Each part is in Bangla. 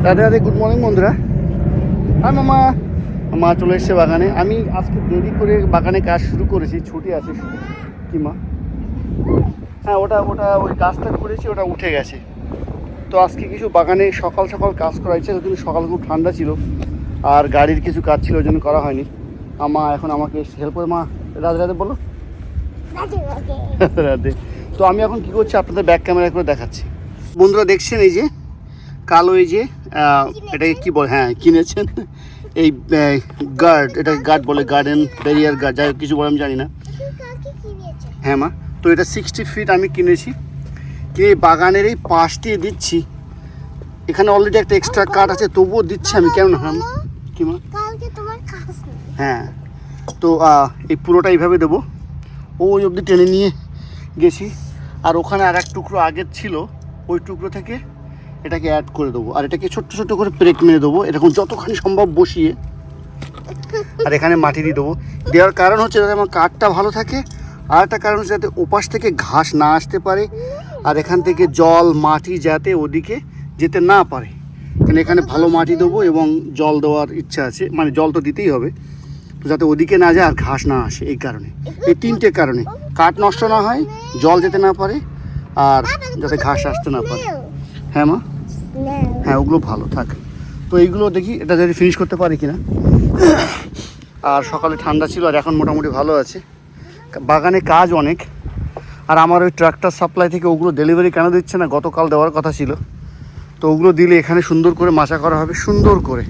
রাধে রাধে, গুড মর্নিং বন্ধুরা। আর মা চলে এসছে বাগানে। আমি আজকে দেরি করে বাগানে কাজ শুরু করেছি, ছুটি আছে। কি মা? হ্যাঁ, ওটা ওই কাজটা করেছি, ওটা উঠে গেছে। তো আজকে কিছু বাগানে সকাল সকাল কাজ করা ইচ্ছে, কিন্তু সকাল খুব ঠান্ডা ছিল আর গাড়ির কিছু কাজ ছিল, ওই জন্য করা হয়নি। মা এখন আমাকে হেল্প করে। মা রাধে রাধে বলো। রাধে রাধে। তো আমি এখন কী করছি আপনাদের ব্যাক ক্যামেরা করে দেখাচ্ছি। বন্ধুরা দেখছেন, এই যে কালো, এই যে এটাকে কী বলে, হ্যাঁ কিনেছেন এই গার্ড, এটা গার্ড বলে, গার্ডেন ব্যারিয়ার গার্ড, যাই হোক কিছু বলে আমি জানি না। হ্যাঁ মা, তো এটা 60 ফিট আমি কিনেছি, কিনে বাগানের এই পাশ দিয়ে দিচ্ছি। এখানে অলরেডি একটা এক্সট্রা কাঠ আছে, তবুও দিচ্ছি আমি। কেন? হ্যাঁ কি মা? হ্যাঁ, তো এই পুরোটা এইভাবে দেবো। ওই অবধি টেনে নিয়ে গেছি, আর ওখানে আর এক টুকরো আগের ছিল, ওই টুকরো থেকে এটাকে অ্যাড করে দেবো, আর এটাকে ছোট্ট ছোট্ট করে ব্রেক মেরে দেবো, এরকম যতখানি সম্ভব বসিয়ে, আর এখানে মাটি দিয়ে দেবো। দেওয়ার কারণ হচ্ছে যাতে আমার কাঠটা ভালো থাকে, আর একটা কারণ হচ্ছে যাতে ওপাশ থেকে ঘাস না আসতে পারে, আর এখান থেকে জল মাটি যাতে ওদিকে যেতে না পারে। কারণ এখানে ভালো মাটি দেবো এবং জল দেওয়ার ইচ্ছা আছে, মানে জল তো দিতেই হবে, তো যাতে ওদিকে না যায় আর ঘাস না আসে। এই কারণে, এই তিনটে কারণে, কাঠ নষ্ট না হয়, জল যেতে না পারে, আর যাতে ঘাস আসতে না পারে। হ্যাঁ মা, হ্যাঁ ওগুলো ভালো থাক। তো এইগুলো দেখি এটা যদি ফিনিশ করতে পারি কিনা। আর সকালে ঠান্ডা ছিল, আর এখন মোটামুটি ভালো আছে। বাগানে কাজ অনেক, আর আমার ওই ট্রাক্টর সাপ্লাই থেকে ওগুলো ডেলিভারি কেন দিচ্ছে না, গতকাল দেওয়ার কথা ছিল। তো ওগুলো দিলে এখানে সুন্দর করে মাচা করা হবে, সুন্দর করে।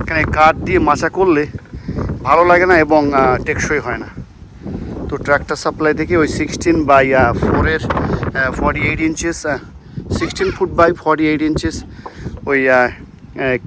এখানে কাঠ দিয়ে মাচা করলে ভালো লাগে না এবং টেকসই হয় না। তো ট্রাক্টর সাপ্লাই থেকে ওই 16/4 48 ইঞ্চেস, 16 ফুট বাই 48 ইঞ্চেস ওই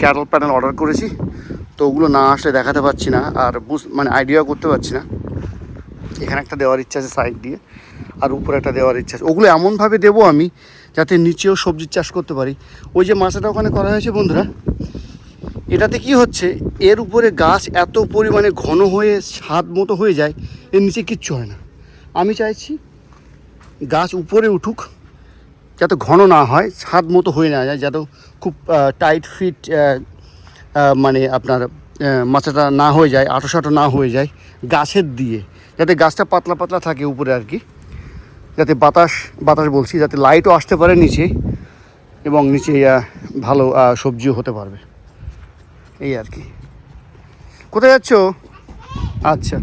ক্যাটল প্যানেল অর্ডার করেছি। তো ওগুলো না আসলে দেখাতে পারছি না, আর মানে আইডিয়া করতে পারছি না। এখানে একটা দেওয়ার ইচ্ছা আছে সাইড দিয়ে, আর উপরে একটা দেওয়ার ইচ্ছা আছে। ওগুলো এমনভাবে দেবো আমি যাতে নিচেও সবজির চাষ করতে পারি। ওই যে মাছটা ওখানে করা হয়েছে বন্ধুরা, এটাতে কি হচ্ছে, এর উপরে গাছ এত পরিমাণে ঘন হয়ে ছাদ মতো হয়ে যায়, এর নিচে কিচ্ছু হয় না। আমি চাইছি গাছ উপরে উঠুক, যাতে ঘন না হয়, ছাদ মতো হয়ে না যায়, যাতে খুব টাইট ফিট, মানে আপনার মাচাটা না হয়ে যায়, আঁটো না হয়ে যায় গাছের দিয়ে, যাতে গাছটা পাতলা পাতলা থাকে উপরে আর কি, যাতে বাতাস বলছি, যাতে লাইটও আসতে পারে নিচে, এবং নিচে ভালো সবজিও হতে পারবে, এই আর কি। কোথায় যাচ্ছ? আচ্ছা,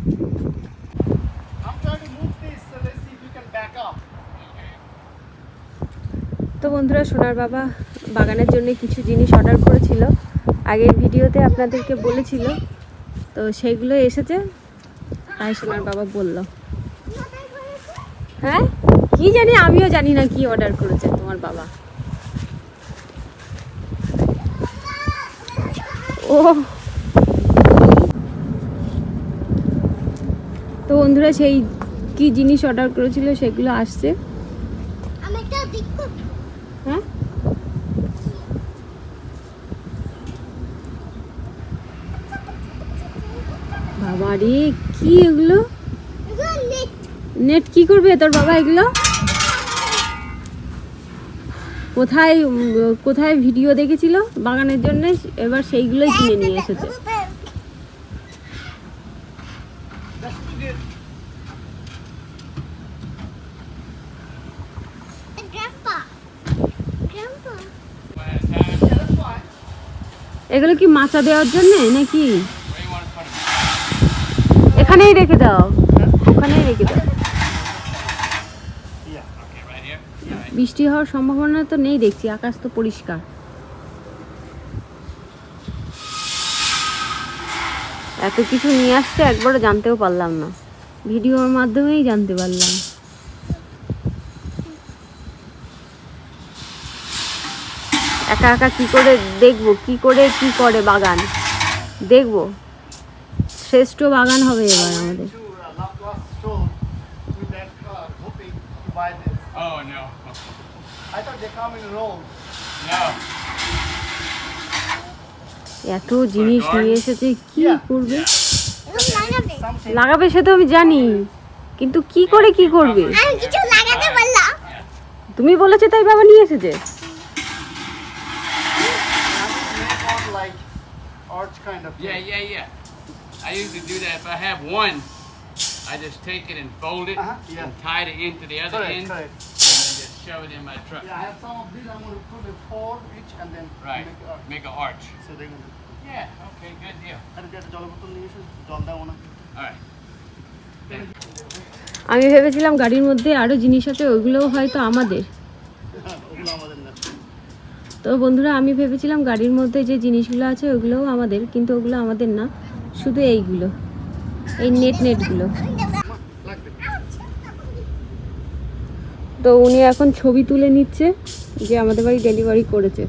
তো বন্ধুরা, সোনার বাবা বাগানের জন্য কিছু জিনিস অর্ডার করেছিল, আগের ভিডিওতে আপনাদেরকে বলেছিল, তো সেইগুলো এসেছে। তাই সোনার বাবা বলল। হ্যাঁ, কি জানি, আমিও জানি না কি অর্ডার করেছে তোমার বাবা। ও, তো বন্ধুরা, সেই কি জিনিস অর্ডার করেছিল সেগুলো আসছে। হ্যাঁ, বাবা রে, কি এগুলো? নেট কি করবে তোর বাবা এগুলো? কোথায় ভিডিও দেখেছিল বাগানের জন্য, এবার সেইগুলোই কিনে নিয়ে এসেছে। এগুলো কি মাচা দেওয়ার জন্য নাকি? এখানেই রেখে দাও, ওখানেই রেখে দাও। বৃষ্টি হওয়ার সম্ভাবনা তো নেই দেখছি, আকাশ তো পরিষ্কার। এত কিছু নিয়ে আসছে, একবারও জানতেও পারলাম না, ভিডিওর মাধ্যমেই জানতে পারলাম। একা একা কি করে দেখবো, কি করে বাগান দেখবো। শ্রেষ্ঠ বাগান হবে এবার আমাদের। এত জিনিস নিয়ে এসেছে, কি করবে? লাগাবে সে তো আমি জানি, কিন্তু কি করবে? তুমি বলেছো তাই বাবা নিয়ে এসেছে। kind of. Yeah. I usually do that. If I have one, I just take it and fold it Yeah. and tie the end to the other end Correct. and just shove it in my truck. Yeah, I have some of these. I'm going to put a 4 each and then Right. make it. Make an arch. So they're going to. Yeah. Okay. Good deal. আর একটা জলের বোতল নিয়ে এসে জল দাও না। All right. Thank you. আমি ভেবেছিলাম গাড়ির মধ্যে আরও জিনিস আছে, ওইগুলোও হয়তো আমাদের। ওগুলো আমাদের না। তো বন্ধুরা, আমি ভেবেছিলাম গাড়ির মধ্যে যে জিনিসগুলো আছে ওগুলোও আমাদের, কিন্তু ওগুলো আমাদের না, শুধু এইগুলো, এই নেটগুলো। তো উনি এখন ছবি তুলে নিচ্ছে যে আমাদের বাড়ি ডেলিভারি করেছে।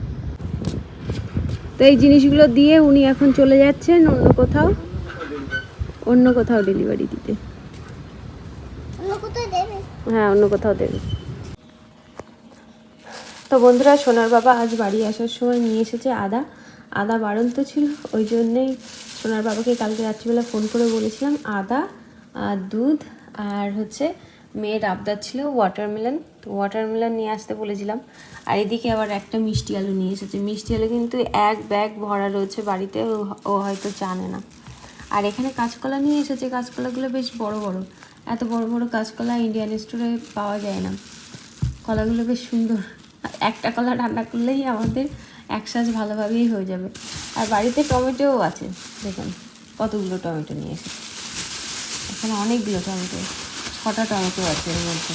তো এই জিনিসগুলো দিয়ে উনি এখন চলে যাচ্ছেন অন্য কোথাও ডেলিভারি দিতে। হ্যাঁ, অন্য কোথাও দেবে। তো বন্ধুরা, সোনার বাবা আজ বাড়ি আসার সময় নিয়ে এসেছে আদা বাড়ন্ত ছিল, ওই জন্যেই সোনার বাবাকে কালকে রাত্রিবেলা ফোন করে বলেছিলাম আদা আর দুধ আর হচ্ছে মেয়ের আবদার ছিল ওয়াটারমেলন, তো ওয়াটারমেলন নিয়ে আসতে বলেছিলাম। আর এদিকে আবার একটা মিষ্টি আলু নিয়ে এসেছে। মিষ্টি আলু কিন্তু এক ব্যাগ ভরা রয়েছে বাড়িতে, ও হয়তো জানে না। আর এখানে কাঁচকলা নিয়ে এসেছে, কাঁচকলাগুলো বেশ বড় বড়, এত বড় বড় কাঁচকলা ইন্ডিয়ান স্টোরে পাওয়া যায় না। কলাগুলো বেশ সুন্দর, একটা কলা রান্না করলেই আমাদের এক সাজ ভালোভাবেই হয়ে যাবে। আর বাড়িতে টমেটোও আছে, দেখুন কতগুলো টমেটো নিয়ে এসেছে। এখানে অনেকগুলো টমেটো, 6টা টমেটো আছে এর মধ্যে।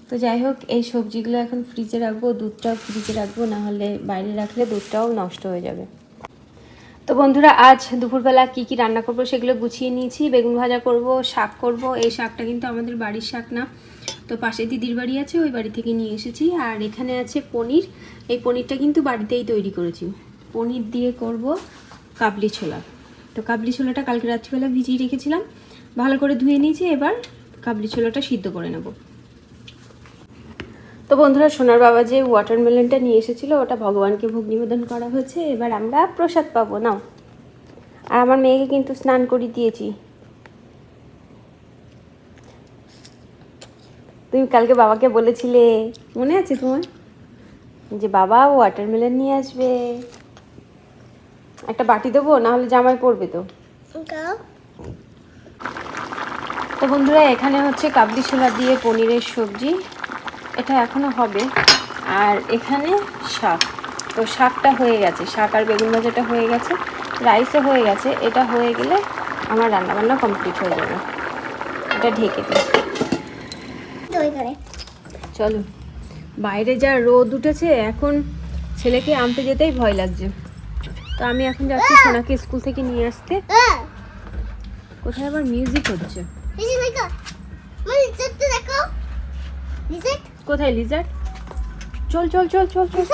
তো যাই হোক, এই সবজিগুলো এখন ফ্রিজে রাখবো, দুধটাও ফ্রিজে রাখবো, নাহলে বাইরে রাখলে দুধটাও নষ্ট হয়ে যাবে। তো বন্ধুরা, আজ দুপুরবেলা কি কি রান্না করব সেগুলো গুছিয়ে নিয়েছি। বেগুন ভাজা করব, শাক করব। এই শাকটা কিন্তু আমাদের বাড়ির শাক না, তো পাশে দিদির বাড়ি আছে, ওই বাড়ি থেকে নিয়ে এসেছি। আর এখানে আছে পনির, এই পনিরটা কিন্তু বাড়িতেই তৈরি করেছি। পনির দিয়ে করব কাবলি ছোলা। তো কাবলি ছোলাটা কালকে রাত্রিবেলা ভিজিয়ে রেখেছিলাম, ভালো করে ধুয়ে নিয়েছি, এবার কাবলি ছোলাটা সিদ্ধ করে নেব। তো বন্ধুরা, সোনার বাবা যে ওয়াটারমেলনটা নিয়ে এসেছিলো ওটা ভগবানকে ভোগ নিবেদন করা হয়েছে, এবার আমরা প্রসাদ পাবো। নাও। আর আমার মেয়েকে কিন্তু স্নান করিয়ে দিয়েছি। তুমি কালকে বাবাকে বলেছিলে, মনে আছে তোমার, যে বাবা ওয়াটারমেলন নিয়ে আসবে, একটা বাটি দেবো, নাহলে জামাই পড়বে তো। তো বন্ধুরা, এখানে হচ্ছে কাবলি ছোলা দিয়ে পনিরের সবজি, এটা এখনো হবে। আর এখানে শাক, তো শাকটা হয়ে গেছে, শাক আর বেগুন ভাজাটা হয়ে গেছে, রাইসও হয়ে গেছে। এটা হয়ে গেলে আমার রান্নাবান্না কমপ্লিট হয়ে যাবে। এটা ঢেকে দিই। চলো, বাইরে যা রোদ উঠেছে, এখন ছেলেকে আনতে যেতেই ভয় লাগছে। তো আমি এখন যাচ্ছি সোনাকে স্কুল থেকে নিয়ে আসতে। কোথায় আবার মিউজিক হচ্ছে? কোথায় লিজার্ড? চল চল চল চল চল।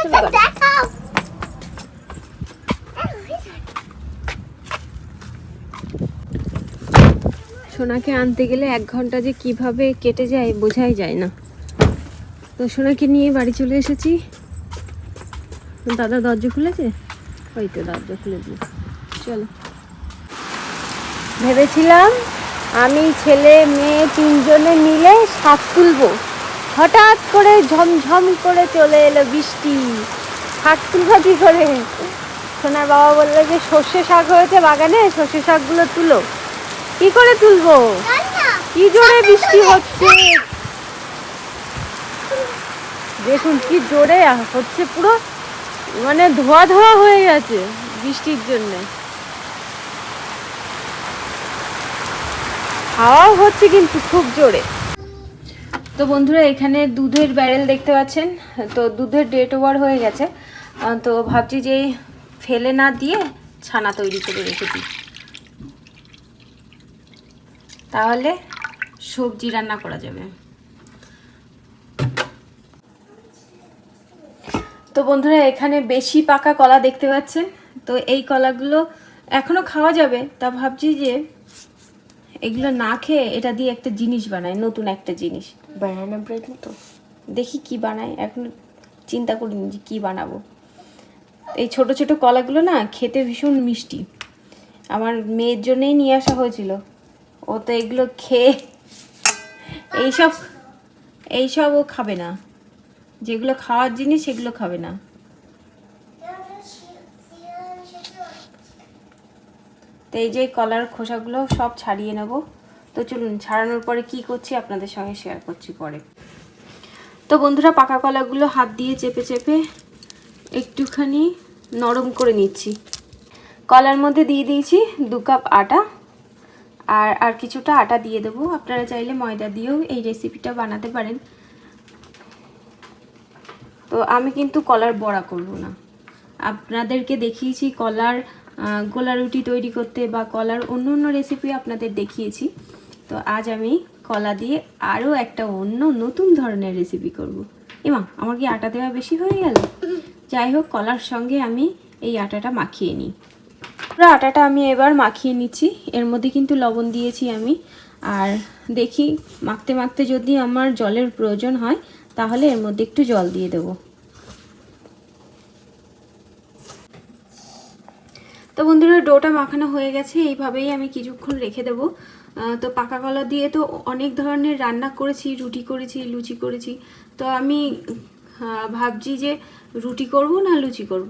সোনাকে আনতে গেলে 1 ঘন্টা যে কিভাবে কেটে যায় বোঝাই যায় না। তো সোনাকে নিয়ে বাড়ি চলে এসেছি। দাদা দরজা খুলেছে, ওই তো দরজা খুলে দিই। চলো, ভেবেছিলাম আমি ছেলে মেয়ে 3 জনে মিলে শাক তুলবো, হঠাৎ করে ঝমঝম করে চলে এলো বৃষ্টি। শাক তুলবো কি করে? সোনার বাবা বললো যে সর্ষে শাক হয়েছে বাগানে, সর্ষে শাকগুলো তুলো। কি করে তুলবো? কি জোরে বৃষ্টি হচ্ছে, দেখুন কি জোরে হচ্ছে, পুরো মানে ধোয়া ধোয়া হয়ে গেছে বৃষ্টির জন্যে। হাওয়াও হচ্ছে কিন্তু খুব জোরে। তো বন্ধুরা, এখানে দুধের ব্যারেল দেখতে পাচ্ছেন, তো দুধের ডেট ওভার হয়ে গেছে, তো ভাবছি যে ফেলে না দিয়ে ছানা তৈরি করে রেখে দিই, তাহলে সবজি রান্না করা যাবে। তো বন্ধুরা, এখানে বেশি পাকা কলা দেখতে পাচ্ছেন, তো এই কলাগুলো এখনো খাওয়া যাবে। তা ভাবছি যে এগুলো না খেয়ে এটা দিয়ে একটা জিনিস বানাই, নতুন একটা জিনিস, বানানা ব্রেড মতো। দেখি কি বানাই, এখন চিন্তা করিনি যে কী বানাবো। এই ছোট ছোট কলাগুলো না খেতে ভীষণ মিষ্টি, আমার মেয়ের জন্যই নিয়ে আসা হয়েছিল। ও তো এগুলো খেয়ে এইসব ও খাবে না, যেগুলো খাওয়ার জিনিস সেগুলো খাবে না। তো এই যে কলার খোসাগুলো সব ছাড়িয়ে নেব। তো চলুন ছাড়ানোর পরে কি করছি আপনাদের সঙ্গে শেয়ার করছি পরে। তো বন্ধুরা পাকা কলাগুলো হাত দিয়ে চেপে চেপে একটুখানি নরম করে নিচ্ছি। কলার মধ্যে দিয়ে দিয়েছি 2 কাপ আটা, আর কিছুটা আটা দিয়ে দেবো। আপনারা চাইলে ময়দা দিয়েও এই রেসিপিটা বানাতে পারেন। তো আমি কিন্তু কলার বড়া করব না, আপনাদেরকে দেখিয়েছি কলার গোলা রুটি তৈরি করতে বা কলার অন্য অন্য রেসিপি আপনাদের দেখিয়েছি। তো আজ আমি কলা দিয়ে আরও একটা অন্য নতুন ধরনের রেসিপি করব। এমা আমার কি আটা দেওয়া বেশি হয়ে গেল? যাই হোক, কলার সঙ্গে আমি এই আটাটা মাখিয়ে নিই। পুরো আটাটা আমি এবার মাখিয়ে নিচ্ছি। এর মধ্যে কিন্তু লবণ দিয়েছি আমি। আর দেখি মাখতে মাখতে যদি আমার জলের প্রয়োজন হয় তাহলে এর মধ্যে একটু জল দিয়ে দেবো। তো বন্ধুরা ডোটা মাখানো হয়ে গেছে, এইভাবেই আমি কিছুক্ষণ রেখে দেবো। তো পাকা কলা দিয়ে তো অনেক ধরনের রান্না করেছি, রুটি করেছি, লুচি করেছি। তো আমি ভাবছি যে রুটি করব না লুচি করব।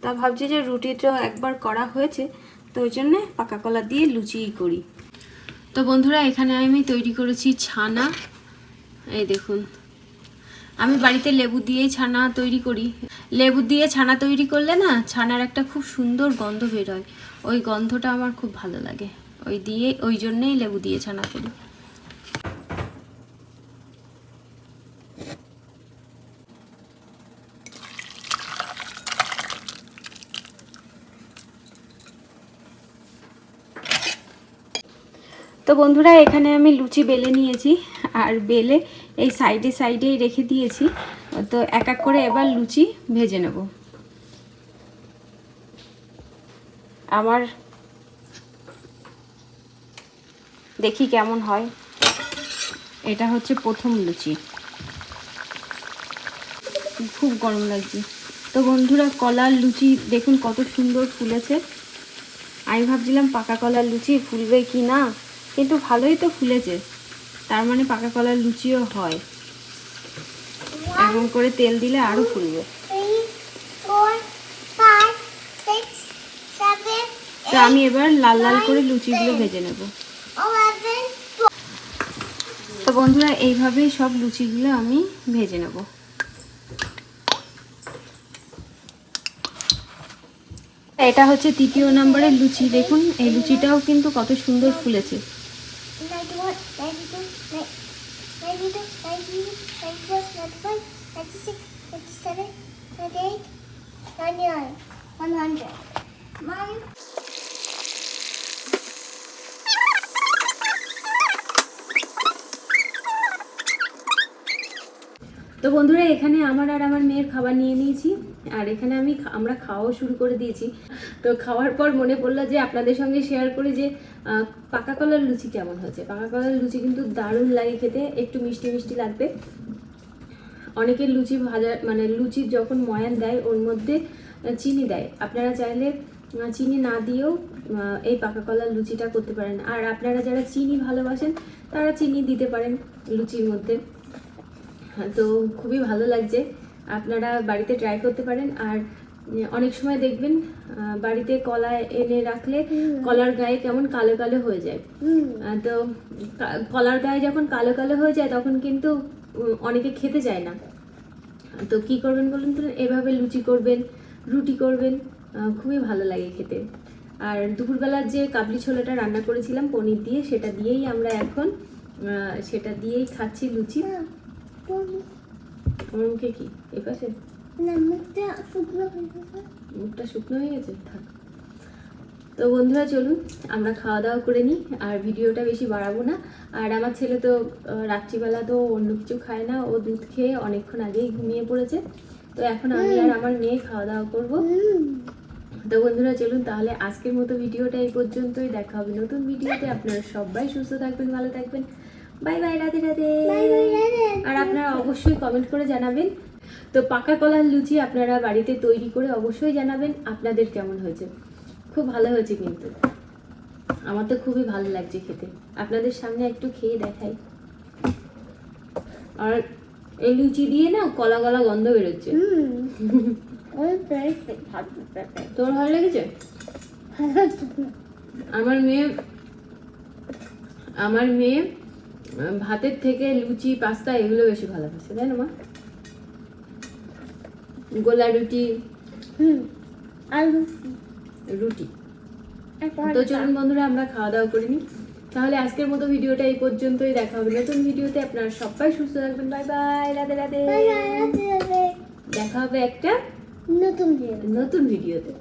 তা ভাবছি যে রুটিটা একবার করা হয়েছে, তো ওই জন্যে পাকা কলা দিয়ে লুচিই করি। তো বন্ধুরা এখানে আমি তৈরি করেছি ছানা। এই দেখুন, আমি বাড়িতে লেবু দিয়েই ছানা তৈরি করি। লেবু দিয়ে ছানা তৈরি করলে না ছানার একটা খুব সুন্দর গন্ধ বেরোয়, ওই গন্ধটা আমার খুব ভালো লাগে। ওই জন্যেই লেবু দিয়ে ছানা করি। তো বন্ধুরা এখানে আমি লুচি বেলে নিয়েছি, আর বেলে এই সাইডে সাইডেই রেখে দিয়েছি। তো এক এক করে এবার লুচি ভেজে নেব। আমার দেখি কেমন হয়। এটা হচ্ছে প্রথম লুচি। খুব গরম লাগছে। তো বন্ধুরা কলার লুচি দেখুন কত সুন্দর ফুলেছে। আমি ভাবছিলাম পাকা কলার লুচি ফুলবে কি না, কিন্তু ভালোই তো ফুলেছে। তার মানে পাকা কলার লুচিও হয়। এরকম করে তেল দিলে আরো ফুলবে। তো আমি এবার লাল লাল করে লুচিগুলো ভেজে নেব। তো বন্ধুরা এইভাবেই সব লুচিগুলো আমি ভেজে নেব। এটা হচ্ছে 3য় নম্বরের লুচি। দেখুন এই লুচিটাও কিন্তু কত সুন্দর ফুলেছে। তো বন্ধুরা এখানে আমার আর আমার মেয়ের খাবার নিয়ে নিয়েছি, আর এখানে আমরা খাওয়াও শুরু করে দিয়েছি। তো খাওয়ার পর মনে পড়লো যে আপনাদের সঙ্গে শেয়ার করি যে পাকা কলার লুচি কেমন হয়েছে। পাকা কলার লুচি কিন্তু দারুণ লাগে খেতে, একটু মিষ্টি মিষ্টি লাগবে। অনেকের লুচি ভাজা মানে লুচির যখন ময়ান দেয় ওর মধ্যে চিনি দেয়। আপনারা চাইলে চিনি না দিয়েও এই পাকা কলার লুচিটা করতে পারেন। আর আপনারা যারা চিনি ভালোবাসেন তারা চিনি দিতে পারেন লুচির মধ্যে। তো খুবই ভালো লাগছে, আপনারা বাড়িতে ট্রাই করতে পারেন। আর অনেক সময় দেখবেন বাড়িতে কলা এনে রাখলে কলার গায়ে কেমন কালো কালো হয়ে যায়। তো কলার গায়ে যখন কালো কালো হয়ে যায় তখন কিন্তু অনেকে খেতে চায় না। তো কি করবেন বলুন তো, এভাবে লুচি করবেন, রুটি করবেন, খুবই ভালো লাগে খেতে। আর দুপুরবেলার যে কাবলি ছোলাটা রান্না করেছিলাম পনির দিয়ে, সেটা দিয়েই আমরা এখন সেটা দিয়েই খাচ্ছি লুচি। আমার মুখে কি এই পাশে মুখটা শুকনো হয়ে গেছে, থাক। তো বন্ধুরা চলুন আমরা খাওয়া দাওয়া করে নিই, আর ভিডিওটা বেশি বাড়াবো না। আর আমার ছেলে তো রাত্রিবেলা তো অন্য কিছু খায় না, ও দুধ খেয়ে অনেকক্ষণ আগেই ঘুমিয়ে পড়েছে। তো এখন আমি আর আমার মেয়ে খাওয়া দাওয়া করবো। তো বন্ধুরা চলুন তাহলে আজকের মতো ভিডিওটা এই পর্যন্তই। দেখা হবে নতুন ভিডিওতে। আপনারা সবাই সুস্থ থাকবেন, ভালো থাকবেন। Bye bye, Radhe Radhe. আর আপনারা অবশ্যই কমেন্ট করে জানাবেন। তো পাকা কলার লুচি আপনারা বাড়িতে তৈরি করে অবশ্যই জানাবেন আপনাদের কেমন হয়েছে। খুব ভালো হয়েছে কিন্তু, আমার তো খুবই ভালো লাগছে খেতে। আপনাদের সামনে একটু খেয়ে দেখাই। আর এই লুচি দিয়ে না কলা কলা গন্ধ বেরোচ্ছে। তোর ভালো লেগেছে? আমার মেয়ে ভাতের থেকে লুচি পাস্তা এগুলো বেশি ভালোবাসে, তাই না মা? গোলা রুটি, আর রুটি। তো চলুন বন্ধুরা, আমরা খাওয়া দাওয়া করিনি। তাহলে আজকের মতো ভিডিওটা এই পর্যন্তই। দেখা হবে নতুন ভিডিওতে। আপনারা সবাই সুস্থ থাকবেন। Bye bye, Radhe Radhe. দেখা হবে একটা নতুন নতুন ভিডিওতে।